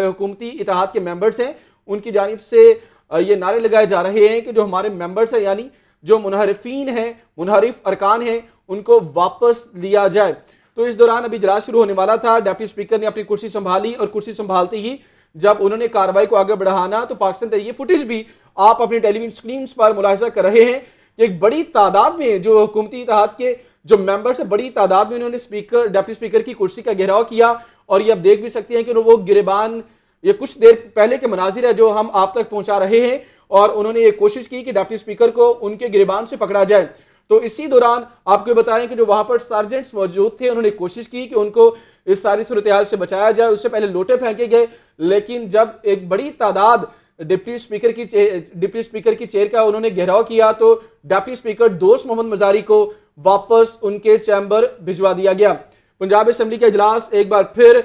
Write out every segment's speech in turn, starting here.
हुकूमती इत्तेहाद के मेंबर्स हैं उनकी जानिब से ये नारे लगाए जा रहे हैं कि जो हमारे मेंबर्स हैं यानी जो मुनहरिफीन हैं, मुनहरिफ अरकान हैं, उनको वापस लिया जाए। तो इस दौरान अभी इजलास शुरू होने वाला था, डिप्टी स्पीकर ने अपनी कुर्सी संभाली और कुर्सी संभालते ही जब उन्होंने कार्रवाई को आगे बढ़ाना तो पाकिस्तान तहरीक फुटेज भी आप अपनी टेलीविजन स्क्रीन पर मुलाहिजा कर रहे हैं कि एक बड़ी तादाद में जो हुकूमती इत्तेहाद के जो मेंबर्स है, बड़ी तादाद में उन्होंने स्पीकर डिप्टी स्पीकर की कुर्सी का घेराव किया। और ये आप देख भी सकते हैं कि वो गिरबान, ये कुछ देर पहले के मनाजिर है जो हम आप तक पहुंचा रहे हैं, और उन्होंने ये कोशिश की कि डिप्टी स्पीकर को उनके गिरबान से पकड़ा जाए। तो इसी दौरान आपको बताएं कि जो वहां पर सार्जेंट्स मौजूद थे उन्होंने कोशिश की कि उनको इस सारी सूरत हाल से बचाया जाए। उससे पहले लोटे फेंके गए, लेकिन जब एक बड़ी तादाद डिप्टी स्पीकर की चेयर का उन्होंने घेराव किया तो डिप्टी स्पीकर दोस्त मोहम्मद मजारी को वापस उनके चैम्बर भिजवा दिया गया। पंजाब असेंबली का इजलास एक बार फिर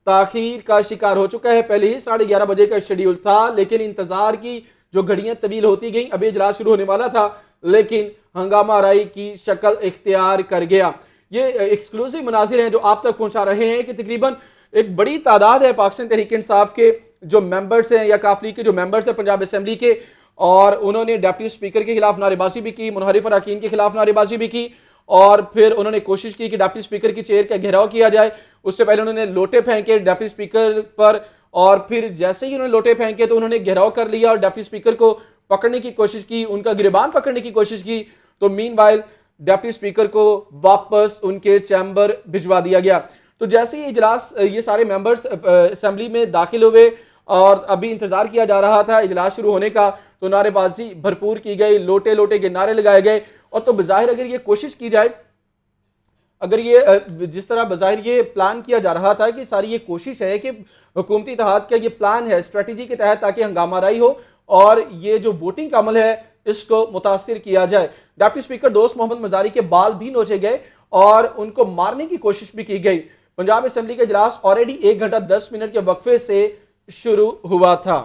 ताखीर का शिकार हो चुका है। पहले ही 11:30 बजे का शेड्यूल था, लेकिन इंतजार की जो घड़ियां तवील होती गई, अभी इजलास शुरू होने वाला था लेकिन हंगामा आराई की शक्ल इख्तियार कर गया। ये एक्सक्लूसिव मनाजिर हैं जो आप तक पहुंचा रहे हैं कि तकरीबन एक बड़ी तादाद है पाकिस्तान तहरीक इंसाफ के जो मेंबर्स हैं या काफली के जो मेंबर्स हैं पंजाब असेंबली के, और उन्होंने डिप्टी स्पीकर के खिलाफ नारेबाजी भी की, मुनहरिफ अरकान के खिलाफ नारेबाजी भी की, और फिर उन्होंने कोशिश की कि डिप्टी स्पीकर की चेयर का घेराव किया जाए। उससे पहले उन्होंने लोटे फेंके डिप्टी स्पीकर पर, और फिर जैसे ही उन्होंने लोटे फेंके तो उन्होंने घेराव कर लिया और डिप्टी स्पीकर को पकड़ने की कोशिश की, उनका गिरबान पकड़ने की कोशिश की। तो मीनवाइल डिप्टी स्पीकर को वापस उनके चैम्बर भिजवा दिया गया। तो जैसे ही इजलास ये सारे मेंबर्स असेंबली में दाखिल हुए और अभी इंतजार किया जा रहा था इजलास शुरू होने का, तो नारेबाजी भरपूर की गई, लोटे लोटे के नारे लगाए गए। और तो बज़ाहिर अगर ये कोशिश की जाए, अगर ये जिस तरह बज़ाहिर ये प्लान किया जा रहा था कि सारी ये कोशिश है कि हुकूमती इत्तेहाद का ये प्लान है स्ट्रेटजी के तहत ताकि हंगामा आराई हो और ये जो वोटिंग का अमल है इसको मुतासिर किया जाए। डिप्टी स्पीकर दोस्त मोहम्मद मजारी के बाल भी नोचे गए और उनको मारने की कोशिश भी की गई। पंजाब असेंबली का इजलास ऑलरेडी 1 घंटा 10 मिनट के वक्फे से शुरू हुआ था।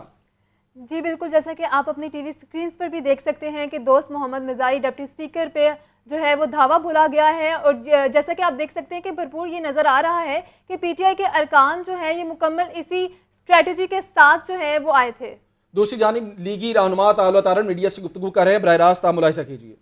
जी बिल्कुल, जैसा कि आप अपनी टीवी स्क्रीन पर भी देख सकते हैं कि दोस्त मोहम्मद मजारी डिप्टी स्पीकर पे जो है वो धावा बोला गया है, और जैसा कि आप देख सकते हैं कि भरपूर ये नज़र आ रहा है कि पीटीआई के अरकान जो है ये मुकम्मल इसी स्ट्रेटजी के साथ जो है वो आए थे। दूसरी जानिब लीगी रहनुमा ताउला तारन मीडिया से गुफ्तगू कर रहे हैं, बराह रास्त आप मुलाहिजा कीजिए।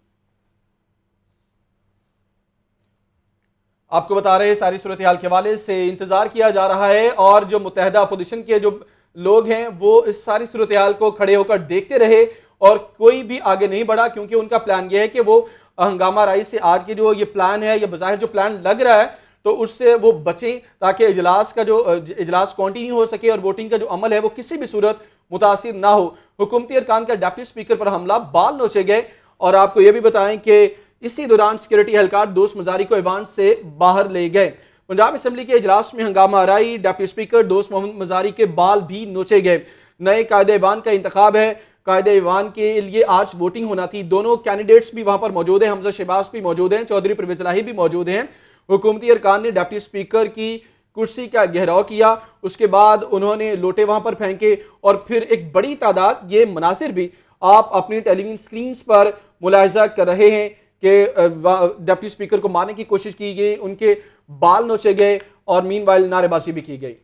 आपको बता रहे हैं सारी सूरत हाल के हवाले से इंतजार किया जा रहा है और जो मुत्तहदा अपोजिशन के जो लोग हैं वो इस सारी सूरत हाल को खड़े होकर देखते रहे और कोई भी आगे नहीं बढ़ा, क्योंकि उनका प्लान यह है कि वो हंगामा आराई से आज के जो ये प्लान है, ये बज़ाहिर जो प्लान लग रहा है तो उससे वो बचें ताकि इजलास का जो इजलास कंटिन्यू हो सके और वोटिंग का जो अमल है वो किसी भी सूरत मुतासिर ना हो। हुकूमती अरकान का डिप्टी स्पीकर पर हमला, बाल नोचे गए। और आपको यह भी बताएं कि इसी दौरान सिक्योरिटी एहलकार दोस्त मजारी को ऐवान से बाहर ले गए। पंजाब असेंबली के इजलास में हंगामा आराई, डिप्टी स्पीकर दोस्त मोहम्मद मजारी के बाल भी नोचे गए। नए कायदे ऐवान का इंतखाब है, कायदे ऐवान के लिए आज वोटिंग होना थी। दोनों कैंडिडेट्स भी वहां पर मौजूद हैं, हमजा शहबाज भी मौजूद हैं, चौधरी परवेज इलाही भी मौजूद हैं। हुकूमती अरकान ने डिप्टी स्पीकर की कुर्सी का घेराव किया, उसके बाद उन्होंने लोटे वहां पर फेंके और फिर एक बड़ी तादाद, ये मनासिर भी आप अपनी टेलीविजन स्क्रीन पर मुलाहिजा कर रहे हैं कि डिप्टी स्पीकर को मारने की कोशिश की गई, उनके बाल नोचे गए और मीनवाइल नारेबाजी भी की गई।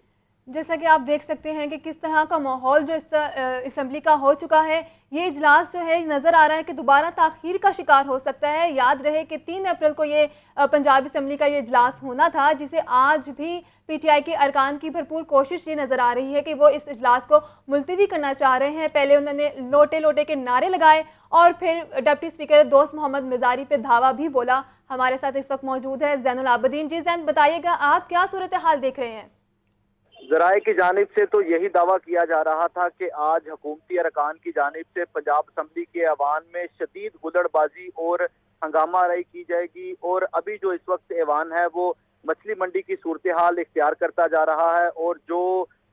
जैसा कि आप देख सकते हैं कि किस तरह का माहौल जो इस असेंबली का हो चुका है। ये इजलास जो है नज़र आ रहा है कि दोबारा ताख़ीर का शिकार हो सकता है। याद रहे कि 3 अप्रैल को ये पंजाब असेंबली का ये इजलास होना था, जिसे आज भी पीटीआई के अरकान की भरपूर कोशिश ये नज़र आ रही है कि वो इस इजलास को मुलतवी करना चाह रहे हैं। पहले उन्होंने लोटे लोटे के नारे लगाए और फिर डिप्टी स्पीकर दोस्त मोहम्मद मजारी पे धावा भी बोला। हमारे साथ इस वक्त मौजूद है ज़ैनुल आबदीन। जी ज़ैन, बताइएगा आप क्या सूरत हाल देख रहे हैं? जराए की जानिब से तो यही दावा किया जा रहा था कि आज हुकूमती अरकान की जानिब से पंजाब असेंबली के ऐवान में शदीद हुल्लड़बाजी और हंगामा आराई की जाएगी। और अभी जो इस वक्त ऐवान है वो मछली मंडी की सूरत हाल इख्तियार करता जा रहा है, और जो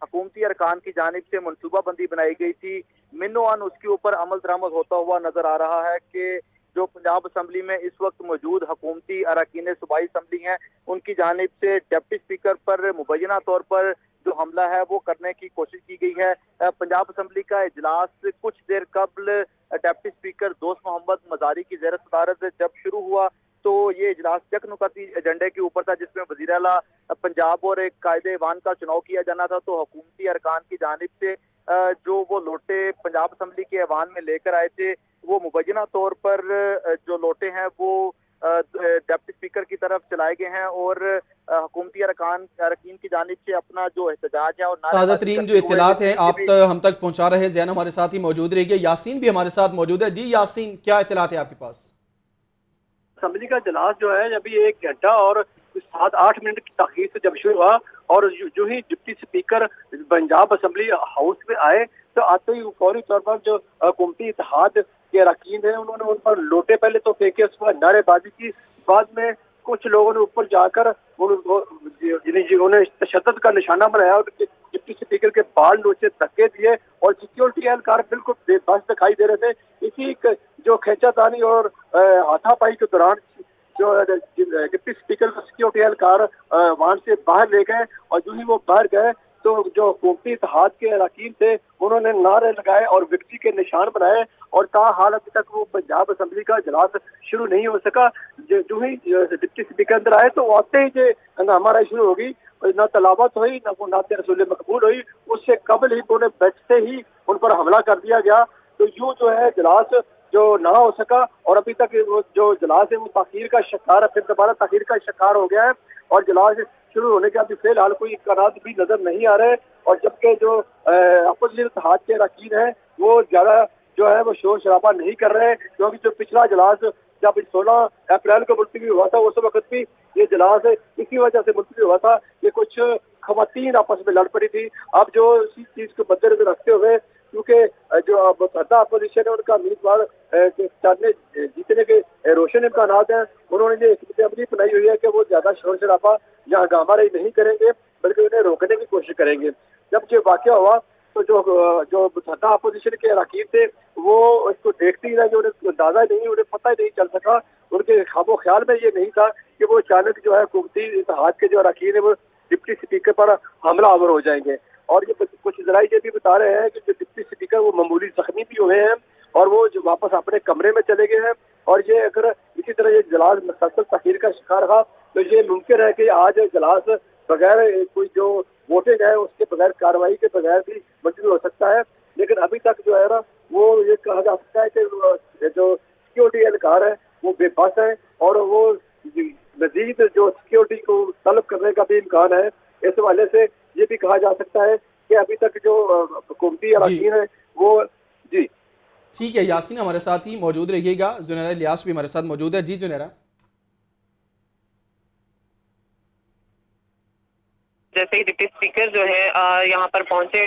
हुकूमती अरकान की जानिब से मनसूबाबंदी बनाई गई थी मिनोआन उसके ऊपर अमल दरामद होता हुआ नजर आ रहा है कि जो पंजाब असेंबली में इस वक्त मौजूद हुकूमती अरकान सूबाई असेंबली हैं उनकी जानिब से डिप्टी स्पीकर पर मुबैना तौर पर जो हमला है वो करने की कोशिश की गई है। पंजाब असेंबली का इजलास कुछ देर कबल डिप्टी स्पीकर दोस्त मोहम्मद मजारी की ज़ेर सदारत जब शुरू हुआ तो ये इजलास यकनुकती एजेंडे के ऊपर था, जिसमें वजीर आला पंजाब और एक कायदे ईवान का चुनाव किया जाना था। तो हुकूमती अरकान की जानिब से जो वो लोटे पंजाब असम्बली के ऐवान में लेकर आए थे, वो मुबैना तौर पर जो लोटे हैं वो डिप्टी स्पीकर की तरफ चलाए गए हैं और हुकूमती अरकान की जानिब से अपना जो एहतजाज है और ताज़ा तरीन जो इत्तलात हैं आप हम तक पहुंचा रहे हैं। जैन हमारे साथ ही मौजूद रहिए, यासीन भी हमारे साथ मौजूद है। जी यासीन, क्या इत्तलात है आपके पास? असम्बली का इजलास जो है अभी 1 घंटा और 7-8 मिनट की ताखीर से जब शुरू हुआ और जो ही deputy speaker Punjab assembly house में आए तो आते ही फौरी तौर पर जो हुकूमती इत्तेहाद के अरकान हैं उन्होंने उन पर लोटे पहले तो फेंके, उसके बाद नारेबाजी की। बाद में कुछ लोगों ने ऊपर जाकर उन्हें तशद्दुद का निशाना बनाया और डिप्टी स्पीकर के बाल नोचे, धक्के दिए और सिक्योरिटी एहलकार बिल्कुल बेबस दिखाई दे रहे थे। इसी जो खींचातानी और हाथापाई के दौरान जो डिप्टी स्पीकर को सिक्योरिटी एहलकार वहां से बाहर ले गए और जो ही वो बाहर गए तो जो हुकूमती इत्तेहाद के अरकान थे उन्होंने नारे लगाए और विक्ट्री के निशान बनाए और ताहाल अभी तक वो पंजाब असम्बली का इजलास शुरू नहीं हो सका। जो ही डिप्टी स्पीकर अंदर आए तो आते ही जो हंगामा राय शुरू होगी, न तलावत हुई न वो नाते रसूल मकबूल हुई, उससे कबल ही उन्हें बैठते ही उन पर हमला कर दिया गया। तो यूं जो है इजलास जो ना हो सका और अभी तक जो इजलास है वो ताखीर का शिकार, फिर दोबारा ताखीर का शिकार हो गया है और इजलास शुरू होने के अभी फिलहाल कोई इम्कानात भी नजर नहीं आ रहे। और जबकि जो अपोजिशन इत्तेहाद के अरकान है वो ज्यादा जो है वो शोर शराबा नहीं कर रहे, क्योंकि जो पिछला इजलास जब 16 अप्रैल को मुलतवी हुआ था उस वक्त भी ये इजलास इसी वजह से मुलतवी हुआ था कि कुछ खवातीन आपस में लड़ पड़ी थी। अब जो इसी चीज को मद्देनजर रखते हुए, क्योंकि जो मुतहदा अपोजिशन है उनका उम्मीदवार जीतने के रोशन इम्कानात हैं, उन्होंने ये अमली बनाई हुई है कि वो ज्यादा शोर शराबा या हंगामा राई नहीं करेंगे बल्कि उन्हें रोकने की कोशिश करेंगे। जब ये वाकया हुआ तो जो मुतहदा अपोजिशन के अरकान थे वो इसको देखते ही रहे, उन्हें अंदाजा नहीं, उन्हें पता ही नहीं चल सका, उनके ख्वाबो ख्याल में ये नहीं था कि वो अचानक जो है हुकूमती इत्तेहाद के जो अरकान है वो डिप्टी स्पीकर पर हमला आवर हो जाएंगे। और ये कुछ जराये ये भी बता रहे हैं कि जो डिप्टी स्पीकर वो मामूली जख्मी भी हुए हैं और वो जो वापस अपने कमरे में चले गए हैं। और ये अगर इसी तरह ये इजलास मुसलसल ताखीर का शिकार रहा तो ये मुमकिन है कि आज इजलास बगैर कोई जो वोटिंग है उसके बगैर, कार्रवाई के बगैर भी मंजूर हो सकता है। लेकिन अभी तक जो है ना वो ये कहा जा सकता है कि जो सिक्योरिटी एहलकार है वो बेबस है और वो मजीद जो सिक्योरिटी को तलब करने का भी इम्कान है। इस हवाले से ये भी कहा जा सकता है कि अभी तक जो हुकूमती अरकान है वो जी ठीक है। यासीन हमारे साथ ही मौजूद रहिएगा। जुनैरा इलियास भी हमारे साथ मौजूद है। जी जुनैरा। जैसे ही डिप्टी स्पीकर जो है यहाँ पर पहुंचे,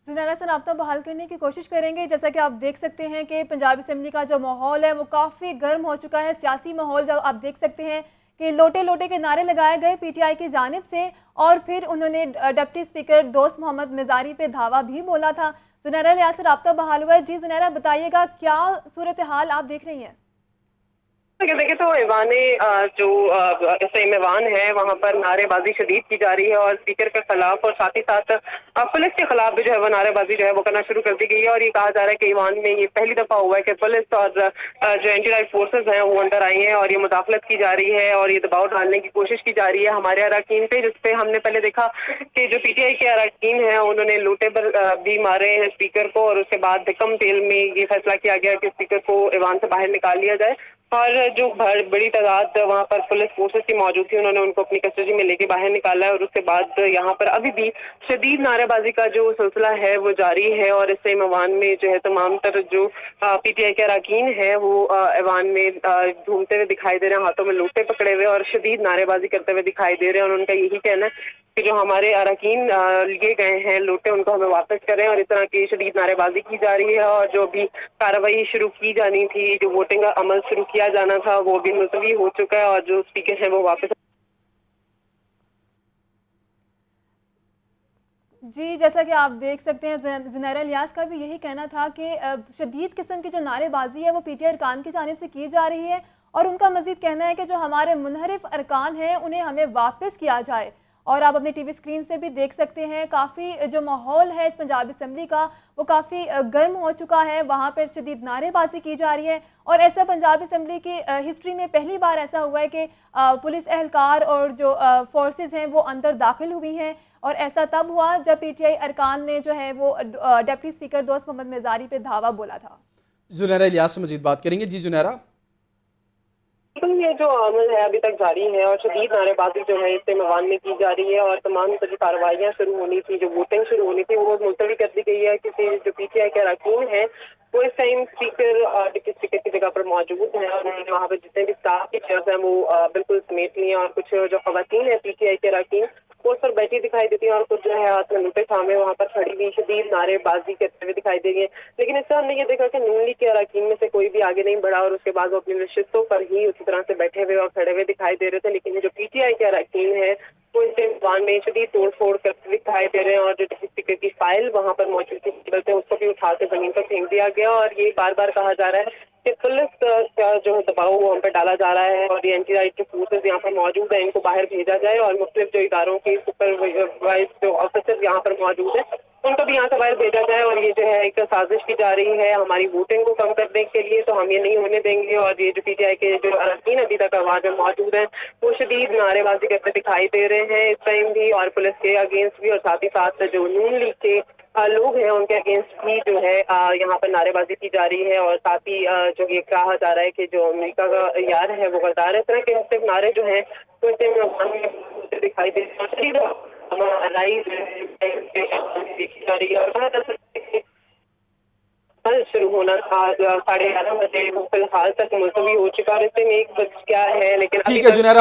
जुनैरा से रब्ता बहाल करने की कोशिश करेंगे। जैसा कि आप देख सकते हैं कि पंजाब असम्बली का जो माहौल है वो काफ़ी गर्म हो चुका है, सियासी माहौल। जब आप देख सकते हैं कि लोटे लोटे के नारे लगाए गए पीटीआई की जानिब से और फिर उन्होंने डिप्टी स्पीकर दोस्त मोहम्मद मिजारी पे धावा भी बोला था। जुनैरा लिया से रब्ता बहाल हुआ है। जी जुनैरा, बताइएगा क्या सूरत हाल आप देख रही हैं? देखिए तो ऐवाने जो ऐवान है वहाँ पर नारेबाजी शदीद की जा रही है और स्पीकर के खिलाफ और साथ ही साथ पुलिस के खिलाफ भी जो है वो नारेबाजी जो है वो करना शुरू कर दी गई है। और ये कहा जा रहा है कि ऐवान में ये पहली दफा हुआ है कि पुलिस और जो एंटी राइट फोर्सेज हैं वो अंदर आई हैं और ये मुदाखलत की जा रही है और ये दबाव डालने की कोशिश की जा रही है हमारे अरकान पे, जिसपे हमने पहले देखा कि जो पीटीआई के अरकान हैं उन्होंने लोटे पर भी मारे हैं स्पीकर को और उसके बाद कम तेल में ये फैसला किया गया कि स्पीकर को ऐवान से बाहर निकाल लिया जाए। और जो बड़ी तादाद वहाँ पर पुलिस फोर्सेस की मौजूद थी उन्होंने उनको अपनी कस्टडी में लेके बाहर निकाला है और उसके बाद यहाँ पर अभी भी शदीद नारेबाजी का जो सिलसिला है वो जारी है। और इस ऐवान में जो है तमाम तर जो पीटीआई के अरकान है वो ऐवान में घूमते हुए दिखाई दे रहे हैं, हाथों में लोटे पकड़े हुए और शदीद नारेबाजी करते हुए दिखाई दे रहे हैं। और उनका यही कहना है कि जो हमारे अरकान लिए गए हैं लोटे उनको हमें वापस करें। और इस तरह की शदीद नारेबाजी की जा रही है और जो भी कार्रवाई शुरू की जानी थी, जो वोटिंग का अमल शुरू किया जाना था वो भी मुलतवी हो चुका है और जो स्पीकर है वो वापस। जी, जैसा कि आप देख सकते हैं जुनैरा इलियास का भी यही कहना था कि शदीद किस्म की जो नारेबाजी है वो पीटीआई अरकान की जानिब से की जा रही है और उनका मजीद कहना है कि जो हमारे मुनहरिफ अरकान हैं उन्हें हमें वापस किया जाए। और आप अपने टीवी स्क्रीन पे भी देख सकते हैं काफ़ी जो माहौल है पंजाब असम्बली का वो काफ़ी गर्म हो चुका है। वहाँ पर शदीद नारेबाजी की जा रही है और ऐसा पंजाब असम्बली की हिस्ट्री में पहली बार ऐसा हुआ है कि पुलिस एहलकार और जो फोर्सेस हैं वो अंदर दाखिल हुई हैं। और ऐसा तब हुआ जब पीटीआई अरकान ने जो है वो डिप्टी स्पीकर दोस्त मोहम्मद मिजारी पे धावा बोला था। जुनैरा इलियास से मजीद बात करेंगे। जी जुनैरा। ये जो अमल है अभी तक जारी है और शदीद नारेबाजी जो है इससे मैवान में की जा रही है और तमाम जो कार्रवाइयाँ शुरू होनी थी, जो वोटिंग शुरू होनी थी, वो मुलतवी कर दी गई है क्योंकि जो पीटीआई के अरकान है वो इस टाइम स्पीकर और डिप्टी स्पीकर की जगह पर मौजूद हैं और उन्होंने वहाँ पर जितने भी स्टाफ की चेयर्स हैं वो बिल्कुल समेट लिए और कुछ जो खवातीन है पीटीआई के अरकान वो उस पर बैठी दिखाई देती हैं और कुछ जो है हाथ में लूटे थामे वहाँ पर खड़ी हुई शदीद नारेबाजी करते हुए दिखाई दे रही है। लेकिन इससे हमने ये देखा कि नून लीग के अरकान में से कोई भी आगे नहीं बढ़ा और उसके बाद वो अपनी नशिस्तों पर ही उसी तरह से बैठे हुए और खड़े हुए दिखाई दे रहे थे। लेकिन जो पीटीआई के अरकान है वो इस मैदान में शदीद तोड़ फोड़ करते दिखाई दे रहे हैं और जो डिप्टी स्पीकर की फाइल वहाँ पर मौजूद थी टेबल पे उसको भी उठा के जमीन पर फेंक दिया गया और ये बार बार कहा जा रहा है कि पुलिस का जो दबाव वो हम पर डाला जा रहा है और ये एंटी राइट फोर्सेज यहाँ पर मौजूद है, इनको बाहर भेजा जाए और मुख्तलिफ जो इदारों के सुपरवाइज जो ऑफिसर यहाँ पर मौजूद है उनको भी यहाँ से बाहर भेजा जाए। और ये जो है एक साजिश की जा रही है हमारी वोटिंग को कम करने के लिए, तो हम ये नहीं होने देंगे। और ये जो पीटीआई के जो अरकान अभी तक आवाज में मौजूद है वो शदीद नारेबाजी करते दिखाई दे रहे हैं इस टाइम भी और पुलिस के अगेंस्ट भी और साथ ही साथ जो नून लीग के लोग हैं उनके अगेंस्ट भी जो है यहाँ पर नारेबाजी की जा रही है। और साथ ही जो ये कहा जा रहा है कि जो अमेरिका का यार है वो गद्दार है, इस तरह के मुख्तलिफ नारे जो हैं तो इससे दिखाई दे रही है और शुरू होना था 11:30 बजे वो फिलहाल तक मुलतवी हो चुका है। 1 बज गया है लेकिन ठीक है जुनैरा।